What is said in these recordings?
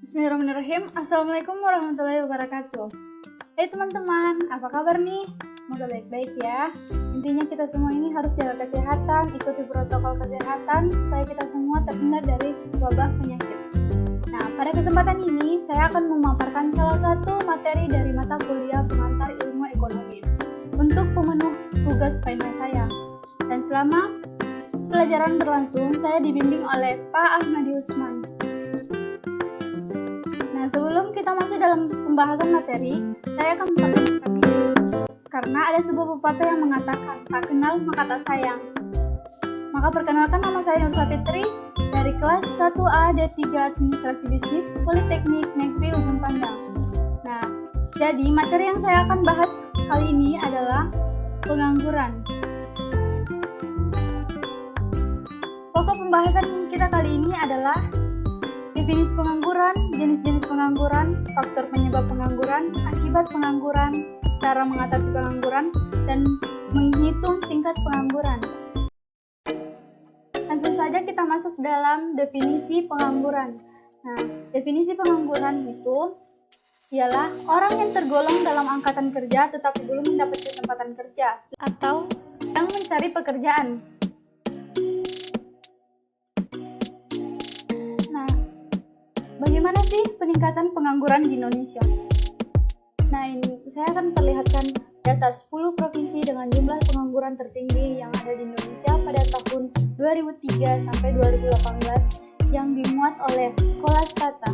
Bismillahirrahmanirrahim. Assalamualaikum warahmatullahi wabarakatuh. Hai teman-teman, apa kabar nih? Semoga baik-baik ya. Intinya kita semua ini harus jaga kesehatan, ikuti protokol kesehatan supaya kita semua terhindar dari wabah penyakit. Nah, pada kesempatan ini saya akan memaparkan salah satu materi dari mata kuliah pengantar ilmu ekonomi untuk pemenuh tugas final saya. Dan selama pelajaran berlangsung, saya dibimbing oleh Pak Ahmadi Usman. Nah, sebelum kita masuk dalam pembahasan materi, saya akan memperkenalkan diri. Karena ada sebuah pepatah yang mengatakan, tak kenal maka tak sayang. Maka perkenalkan, nama saya Nur Sapitri dari kelas 1A D3 Administrasi Bisnis Politeknik Negeri Ujung Pandang. Nah, jadi materi yang saya akan bahas kali ini adalah pengangguran. Pokok pembahasan kita kali ini adalah definisi pengangguran, jenis-jenis pengangguran, faktor penyebab pengangguran, akibat pengangguran, cara mengatasi pengangguran, dan menghitung tingkat pengangguran. Langsung saja kita masuk dalam definisi pengangguran. Nah, definisi pengangguran itu ialah orang yang tergolong dalam angkatan kerja tetapi belum mendapat kesempatan kerja atau yang mencari pekerjaan. Bagaimana sih peningkatan pengangguran di Indonesia? Nah, ini saya akan perlihatkan data 10 provinsi dengan jumlah pengangguran tertinggi yang ada di Indonesia pada tahun 2003 sampai 2018 yang dimuat oleh Scholastica.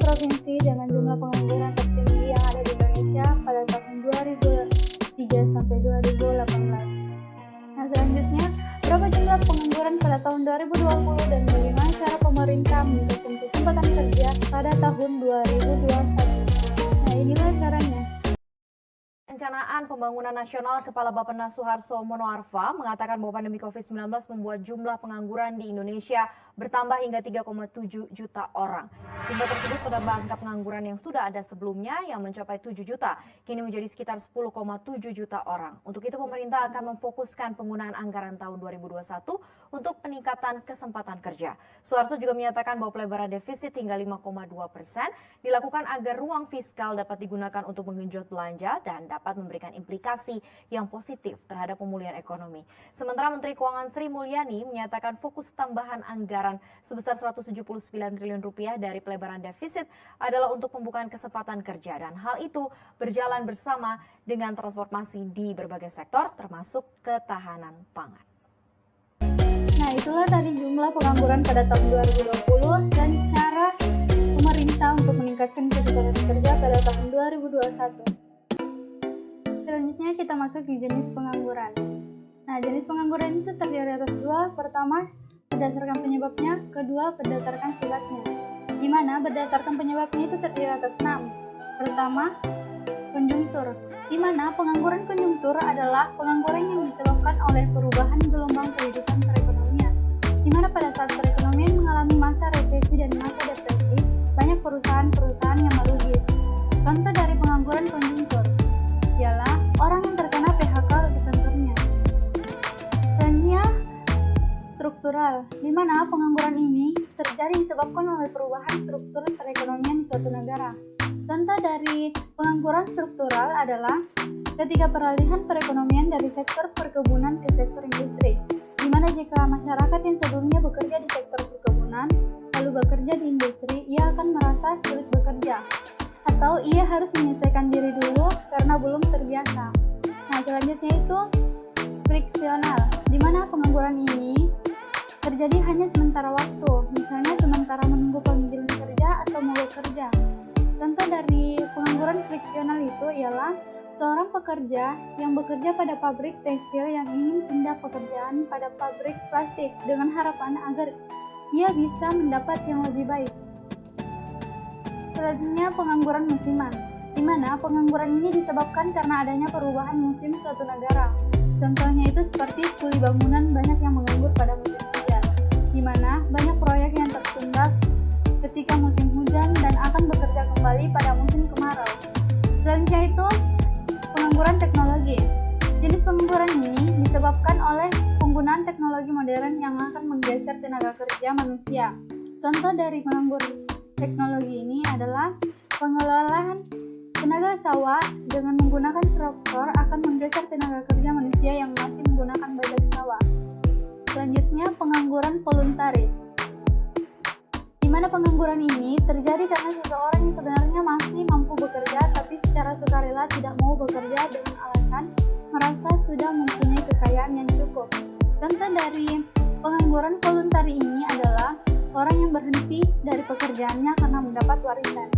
Provinsi dengan jumlah pengangguran tertinggi yang ada di Indonesia pada tahun 2003 sampai 2018. Nah, selanjutnya, berapa jumlah pengangguran pada tahun 2020 dan bagaimana cara pemerintah mendukung kesempatan kerja pada tahun 2021. Nah, inilah caranya. Perencanaan Pembangunan Nasional Kepala Bappenas Suharto Monoarfa mengatakan bahwa pandemi COVID-19 membuat jumlah pengangguran di Indonesia bertambah hingga 3,7 juta orang. Jumlah tersebut menambah angka pengangguran yang sudah ada sebelumnya yang mencapai 7 juta, kini menjadi sekitar 10,7 juta orang. Untuk itu pemerintah akan memfokuskan penggunaan anggaran tahun 2021 untuk peningkatan kesempatan kerja. Suharto juga menyatakan bahwa pelebaran defisit hingga 5,2% dilakukan agar ruang fiskal dapat digunakan untuk menggenjot belanja dan dapat memberikan implikasi yang positif terhadap pemulihan ekonomi. Sementara Menteri Keuangan Sri Mulyani menyatakan fokus tambahan anggaran sebesar 179 triliun rupiah dari pelebaran defisit adalah untuk pembukaan kesempatan kerja dan hal itu berjalan bersama dengan transformasi di berbagai sektor termasuk ketahanan pangan. Nah, itulah tadi jumlah pengangguran pada tahun 2020 dan cara pemerintah untuk meningkatkan kesempatan kerja pada tahun 2021. Selanjutnya kita masuk di jenis pengangguran. Nah, jenis pengangguran itu terdiri atas dua. Pertama, berdasarkan penyebabnya, kedua, berdasarkan sifatnya. Di mana berdasarkan penyebabnya itu terdiri atas 6. Pertama, konjungtur. Di mana pengangguran konjungtur adalah pengangguran yang disebabkan oleh perubahan gelombang kehidupan perekonomian. Di mana pada saat perekonomian mengalami masa resesi dan masa depresi, banyak perusahaan-perusahaan yang merugi. Contoh dari pengangguran konjungtur ialah orang yang terkena PHK di kantornya. Selanjutnya, struktural, di mana pengangguran ini terjadi disebabkan oleh perubahan struktur perekonomian di suatu negara. Contoh dari pengangguran struktural adalah ketika peralihan perekonomian dari sektor perkebunan ke sektor industri, di mana jika masyarakat yang sebelumnya bekerja di sektor perkebunan lalu lalu bekerja di industri, ia akan merasa sulit bekerja. Atau ia harus menyesuaikan diri dulu karena belum terbiasa. Nah, selanjutnya itu friksional, di mana pengangguran ini terjadi hanya sementara waktu, misalnya sementara menunggu panggilan kerja atau mau bekerja. Contoh dari pengangguran friksional itu ialah seorang pekerja yang bekerja pada pabrik tekstil yang ingin pindah pekerjaan pada pabrik plastik dengan harapan agar ia bisa mendapat yang lebih baik. Selanjutnya pengangguran musiman, di mana pengangguran ini disebabkan karena adanya perubahan musim suatu negara. Contohnya itu seperti kuli bangunan banyak yang menganggur pada musim hujan, di mana banyak proyek yang tertunda ketika musim hujan dan akan bekerja kembali pada musim kemarau. Selanjutnya itu pengangguran teknologi. Jenis pengangguran ini disebabkan oleh penggunaan teknologi modern yang akan menggeser tenaga kerja manusia. Contoh dari penganggur teknologi ini adalah pengelolaan tenaga sawah dengan menggunakan traktor akan menggeser tenaga kerja manusia yang masih menggunakan bajak sawah. Selanjutnya pengangguran voluntari, di mana pengangguran ini terjadi karena seseorang yang sebenarnya masih mampu bekerja tapi secara sukarela tidak mau bekerja dengan alasan merasa sudah mempunyai kekayaan yang cukup. Contoh dari pengangguran voluntari ini adalah orang yang berhenti dari pekerjaannya karena mendapat warisan.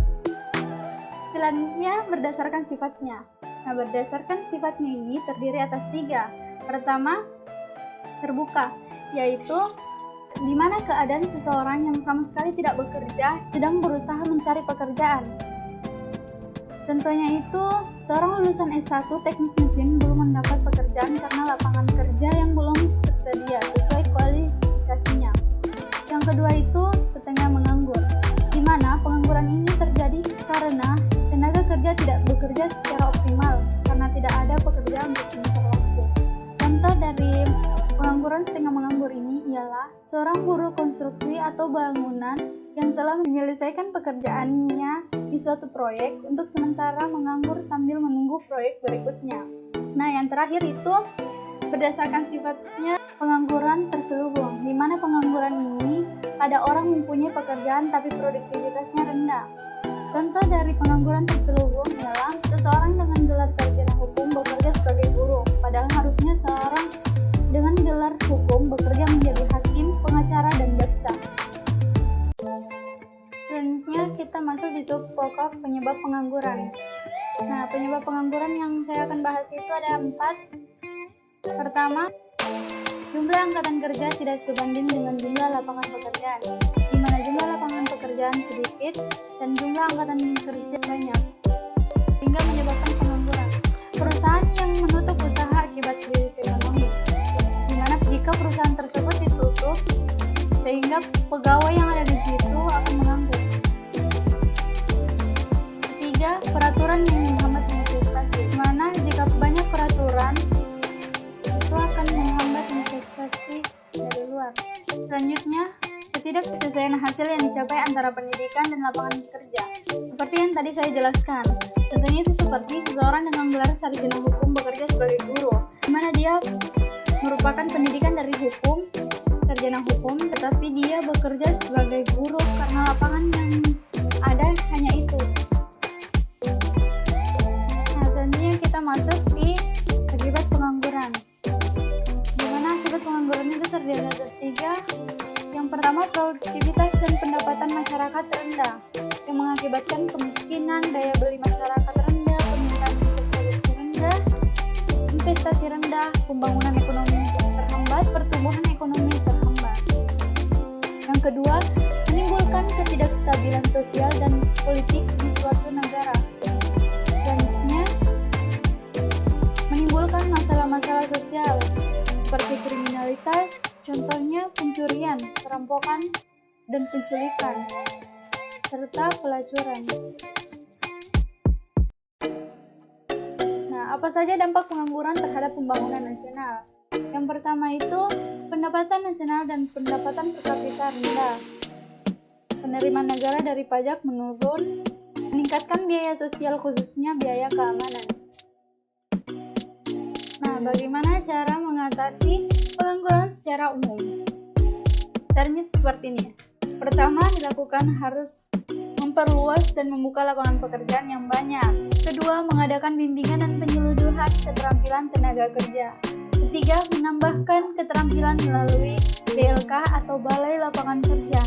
Selanjutnya berdasarkan sifatnya. Nah, berdasarkan sifatnya ini terdiri atas 3. Pertama, terbuka, yaitu di mana keadaan seseorang yang sama sekali tidak bekerja sedang berusaha mencari pekerjaan. Contohnya itu, seorang lulusan S1 teknik mesin belum mendapat pekerjaan karena lapangan kerja yang belum tersedia sesuai kualifikasinya. Yang kedua itu setengah menganggur, di mana pengangguran ini terjadi karena tenaga kerja tidak bekerja secara optimal karena tidak ada pekerjaan untuk sementara waktu. Contoh dari pengangguran setengah menganggur ini ialah seorang buruh konstruksi atau bangunan yang telah menyelesaikan pekerjaannya di suatu proyek untuk sementara menganggur sambil menunggu proyek berikutnya. Nah, yang terakhir itu berdasarkan sifatnya pengangguran terselubung, di mana pengangguran ini ada orang mempunyai pekerjaan tapi produktivitasnya rendah. Contoh dari pengangguran terselubung ialah seseorang dengan gelar sarjana hukum bekerja sebagai guru, padahal harusnya seorang dengan gelar hukum bekerja menjadi hakim, pengacara, dan jaksa. Selanjutnya kita masuk di sub pokok penyebab pengangguran. Nah, penyebab pengangguran yang saya akan bahas itu ada 4. Pertama, jumlah angkatan kerja tidak sebanding dengan jumlah lapangan pekerjaan, di mana jumlah lapangan pekerjaan sedikit dan jumlah angkatan kerja banyak, sehingga menyebabkan pengangguran. Perusahaan yang menutup usaha akibat krisis ekonomi, di mana jika perusahaan tersebut ditutup, sehingga pegawai yang ada di situ akan menganggur. Ketiga, peraturan yang menghambat investasi, di mana jika banyak peraturan itu akan menghambat investasi dari luar. Selanjutnya, ketidaksesuaian hasil yang dicapai antara pendidikan dan lapangan kerja. Seperti yang tadi saya jelaskan, contohnya itu seperti seseorang dengan gelar sarjana hukum bekerja sebagai guru, di mana dia merupakan pendidikan dari hukum, sarjana hukum, tetapi dia bekerja sebagai guru karena lapangan yang ada hanya itu. Nah, selanjutnya kita masuk di akibat pengangguran, di mana akibat pengangguran itu terdiri atas 3. Yang pertama, produktivitas dan pendapatan masyarakat rendah, yang mengakibatkan kemiskinan, daya beli masyarakat rendah, permintaan hasil produksi rendah, investasi rendah, pembangunan ekonomi terhambat, pertumbuhan ekonomi terhambat. Yang kedua, menimbulkan ketidakstabilan sosial dan politik di suatu negara. Selanjutnya, menimbulkan masalah-masalah sosial seperti kriminalitas, contohnya pencurian, perampokan, dan penculikan, serta pelacuran. Nah, apa saja dampak pengangguran terhadap pembangunan nasional? Yang pertama itu pendapatan nasional dan pendapatan per kapita rendah. Penerimaan negara dari pajak menurun, meningkatkan biaya sosial khususnya biaya keamanan. Nah, bagaimana cara mengatasi pengangguran secara umum? Caranya seperti ini. Pertama, dilakukan harus memperluas dan membuka lapangan pekerjaan yang banyak. Kedua, mengadakan bimbingan dan penyeluduhan keterampilan tenaga kerja. Ketiga, menambahkan keterampilan melalui BLK atau Balai Lapangan Kerja.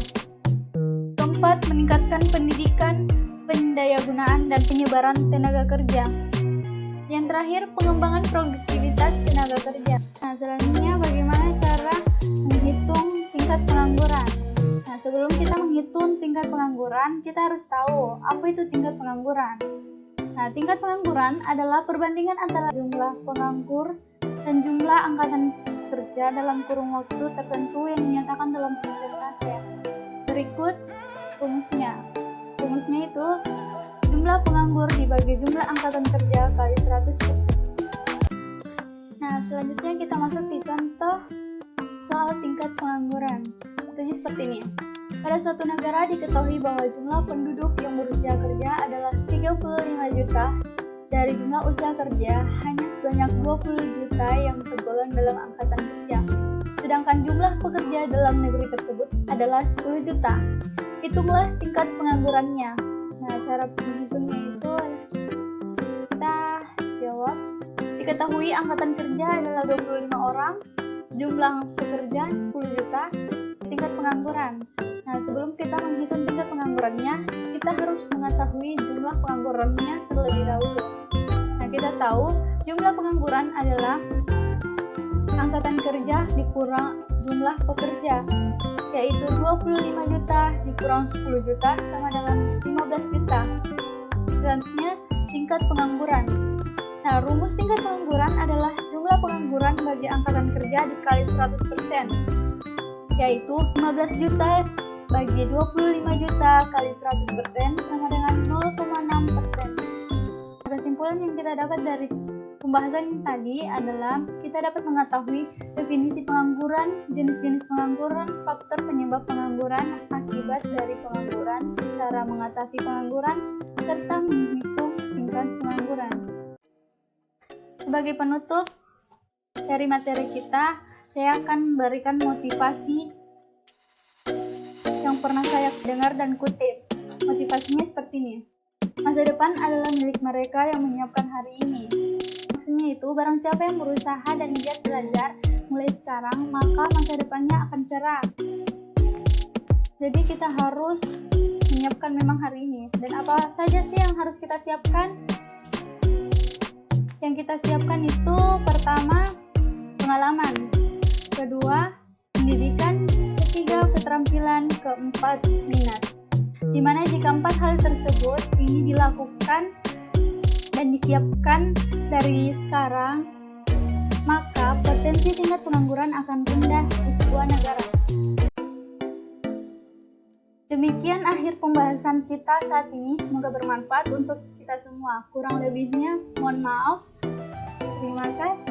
Keempat, meningkatkan pendidikan, pendayagunaan, dan penyebaran tenaga kerja. Yang terakhir, pengembangan produktivitas tenaga kerja. Nah, selanjutnya bagaimana cara menghitung tingkat pengangguran? Nah, sebelum kita menghitung tingkat pengangguran, kita harus tahu apa itu tingkat pengangguran. Nah, tingkat pengangguran adalah perbandingan antara jumlah penganggur dan jumlah angkatan kerja dalam kurun waktu tertentu yang dinyatakan dalam persentase. Berikut rumusnya. Rumusnya itu jumlah penganggur dibagi jumlah angkatan kerja kali 100%. Nah, selanjutnya kita masuk di contoh soal tingkat pengangguran. Jadi seperti ini. Pada suatu negara diketahui bahwa jumlah penduduk yang berusia kerja adalah 35 juta. Dari jumlah usia kerja, hanya sebanyak 20 juta yang tergolong dalam angkatan kerja. Sedangkan jumlah pekerja dalam negeri tersebut adalah 10 juta. Hitunglah tingkat penganggurannya. Nah, cara menghitungnya itu kita jawab. Diketahui angkatan kerja adalah 25 orang, jumlah pekerja 10 juta, tingkat pengangguran. Nah, sebelum kita menghitung tingkat penganggurannya, kita harus mengetahui jumlah penganggurannya terlebih dahulu. Nah, kita tahu jumlah pengangguran adalah angkatan kerja dikurang jumlah pekerja, yaitu 25 juta dikurang 10 juta sama dengan 15 juta. Selanjutnya, tingkat pengangguran. Nah, rumus tingkat pengangguran adalah jumlah pengangguran bagi angkatan kerja dikali 100%, yaitu 15 juta bagi 25 juta kali 100% sama dengan 0,6%. Kesimpulan yang kita dapat dari pembahasan tadi adalah kita dapat mengetahui definisi pengangguran, jenis-jenis pengangguran, faktor penyebab pengangguran, akibat dari pengangguran, cara mengatasi pengangguran, serta menghitung tingkat pengangguran. Sebagai penutup dari materi kita, saya akan memberikan motivasi yang pernah saya dengar dan kutip. Motivasinya seperti ini. Masa depan adalah milik mereka yang menyiapkan hari ini. Maksudnya itu, barang siapa yang berusaha dan giat belajar mulai sekarang, maka masa depannya akan cerah. Jadi kita harus menyiapkan memang hari ini. Dan apa saja sih yang harus kita siapkan? Yang kita siapkan itu pertama, pengalaman. Kedua, pendidikan. Ketiga, keterampilan. Keempat, minat. Dimana jika 4 hal tersebut ini dilakukan dan disiapkan dari sekarang, maka potensi tingkat pengangguran akan rendah di sebuah negara. Demikian akhir pembahasan kita saat ini. Semoga bermanfaat untuk kita semua. Kurang lebihnya mohon maaf. Terima kasih.